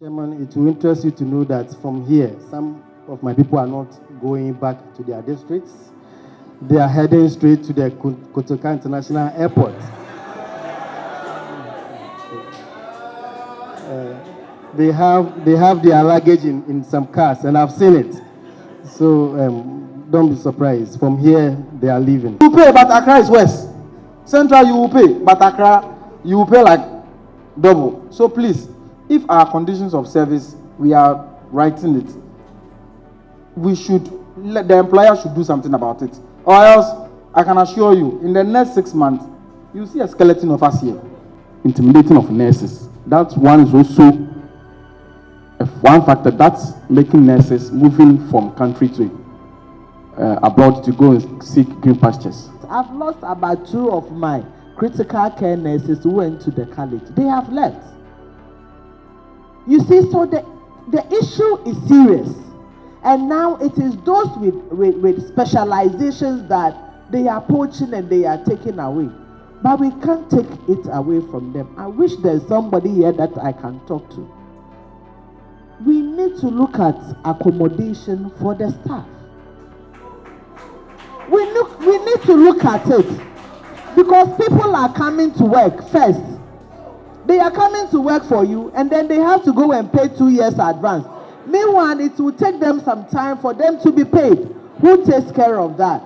Chairman, it will interest you to know that from here, some of my people are not going back to their districts. They are heading straight to the Kotoka International Airport. They have their luggage in some cars, and I've seen it. So don't be surprised. From here, they are leaving. You pay, but Accra is west. Central, you will pay, but Accra, you will pay like double. So please, if our conditions of service, we are writing it, we should, the employer should do something about it. Or else, I can assure you, in the next 6 months, you see a skeleton of us here. Intimidating of nurses. That one is also one factor that's making nurses moving from country to abroad to go and seek green pastures. I've lost about 2 of my critical care nurses who went to the college. They have left. You see, so the issue is serious. And now it is those with specializations that they are poaching and they are taking away. But we can't take it away from them. I wish there's somebody here that I can talk to. We need to look at accommodation for the staff. We need to look at it. Because people are coming to work first. They are coming to work for you, and then they have to go and pay 2 years advance. Meanwhile, it will take them some time for them to be paid. Who takes care of that?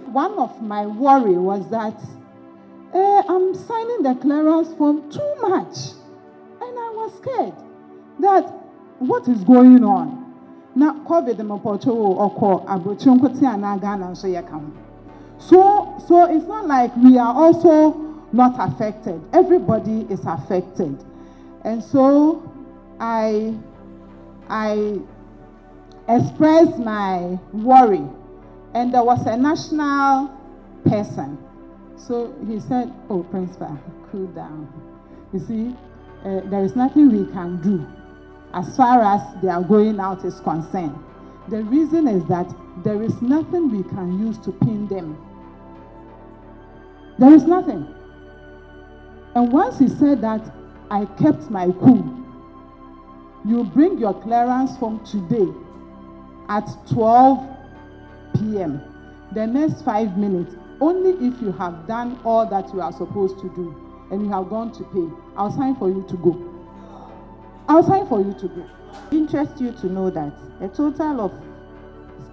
One of my worry was that I'm signing the clearance form too much. And I was scared that what is going on? Now, COVID so it's not like we are also not affected. Everybody is affected. And so I expressed my worry. And there was a national person. So he said, oh, Principal, cool down. You see, there is nothing we can do as far as they are going out is concerned. The reason is that there is nothing we can use to pin them. There is nothing. And once he said that, I kept my cool. You bring your clearance form today at 12 p.m. The next 5 minutes, only if you have done all that you are supposed to do and you have gone to pay, I'll sign for you to go. I'll sign for you to go. Interest you to know that a total of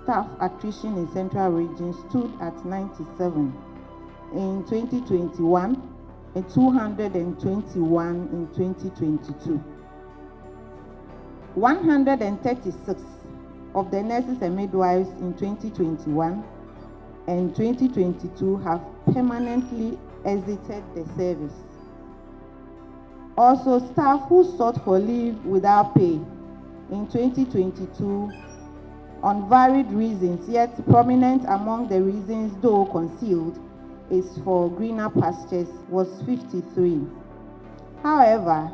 staff attrition in Central Region stood at 97 in 2021 and 221 in 2022. 136 of the nurses and midwives in 2021 and 2022 have permanently exited the service. Also, staff who sought for leave without pay in 2022 on varied reasons, yet prominent among the reasons, though concealed, is for greener pastures, was 53. However,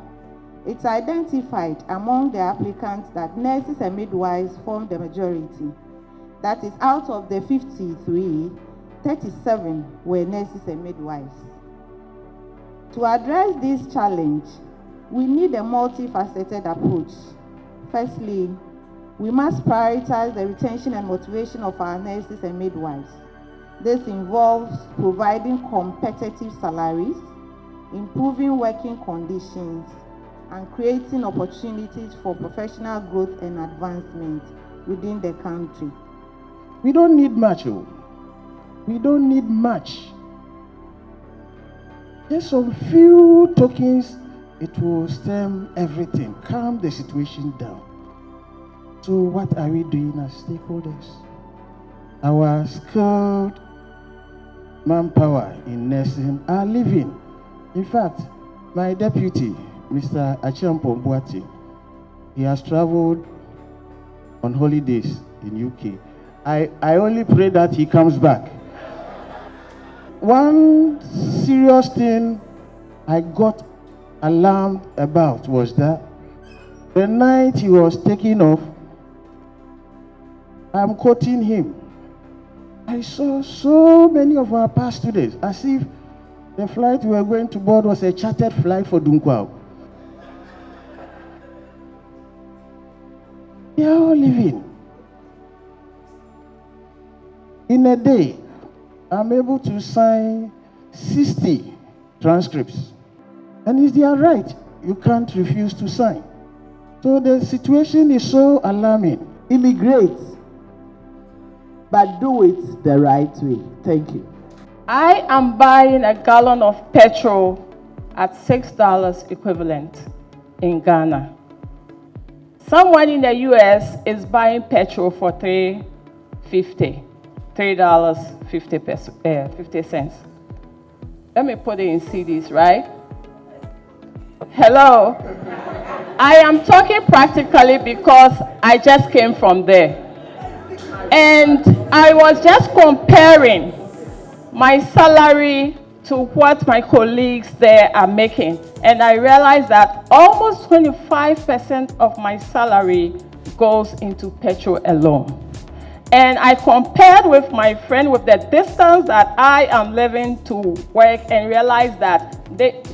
it's identified among the applicants that nurses and midwives form the majority. That is, out of the 53, 37 were nurses and midwives. To address this challenge, we need a multifaceted approach. Firstly, we must prioritize the retention and motivation of our nurses and midwives. This involves providing competitive salaries, improving working conditions, and creating opportunities for professional growth and advancement within the country. We don't need much. We don't need much. Just some few tokens, it will stem everything, calm the situation down. So what are we doing as stakeholders? Our skilled manpower in nursing are leaving. In fact, my deputy, Mr. Achiampo Mbuati, he has traveled on holidays in UK. I only pray that he comes back. One serious thing I got alarmed about was that the night he was taking off, I'm quoting him, I saw so many of our past students as if the flight we were going to board was a chartered flight for Dunkwao. They are all living. In a day, I'm able to sign 60 transcripts. And it's their right. You can't refuse to sign. So the situation is so alarming. Immigrate, but do it the right way. Thank you. I am buying a gallon of petrol at $6 equivalent in Ghana. Someone in the US is buying petrol for $3.50. Let me put it in CDs, right? Hello? I am talking practically because I just came from there. And I was just comparing my salary to what my colleagues there are making. And I realized that almost 25% of my salary goes into petrol alone. And I compared with my friend with the distance that I am living to work and realized that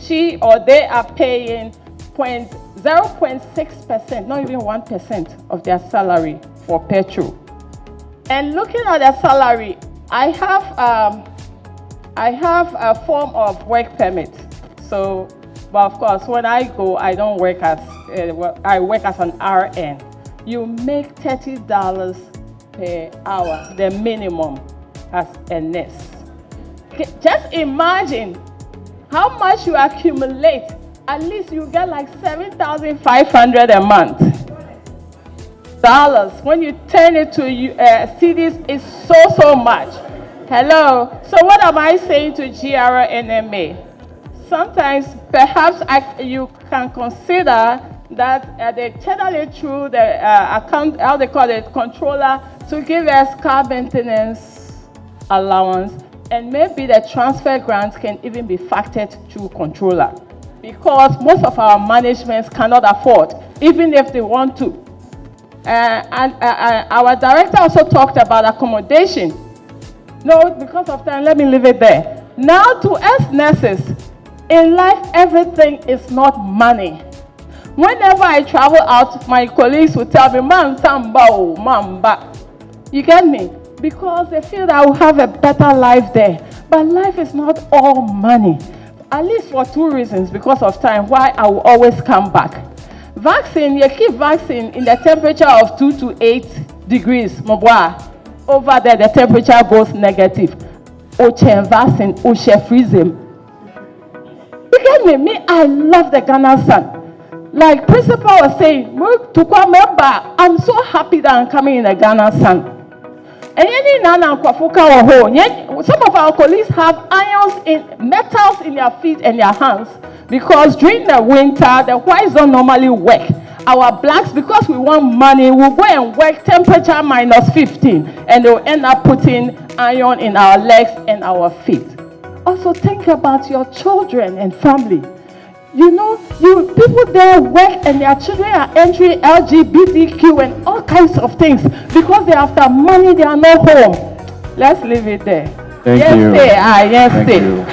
she or they are paying 0.6%, not even 1% of their salary for petrol. And looking at their salary, I have a form of work permit. So, but of course, when I go, I don't work as, I work as an RN. You make $30 per hour, the minimum as a nurse. Just imagine how much you accumulate. At least you get like $7,500 a month. When you turn it to CDs, it's so much. Hello. So what am I saying to GRNMA? Sometimes perhaps you can consider that they channel it through the account, how they call it, controller, to give us car maintenance allowance, and maybe the transfer grants can even be factored through controller, because most of our managements cannot afford, even if they want to. Our director also talked about accommodation. No, because of time, let me leave it there. Now, to us nurses, in life, everything is not money. Whenever I travel out, my colleagues will tell me, "Man, samba, oh, mamba." You get me? Because they feel that I will have a better life there. But life is not all money. At least for two reasons, because of time, why I will always come back. Vaccine, you keep vaccine in the temperature of 2 to 8 degrees. Over there, the temperature goes negative. Oche vaccine, oche freezing. You get me? Me, I love the Ghana sun. Like principal was saying, I'm so happy that I'm coming in the Ghana sun. And some of our colleagues have metals in their feet and their hands, because during the winter, the whites don't normally work. Our blacks, because we want money, will go and work temperature -15, and they'll end up putting iron in our legs and our feet. Also think about your children and family. You know, people there work and their children are entering LGBTQ and all kinds of things because they're after money, they are not home. Let's leave it there. Thank you. Yes, Thank stay. you.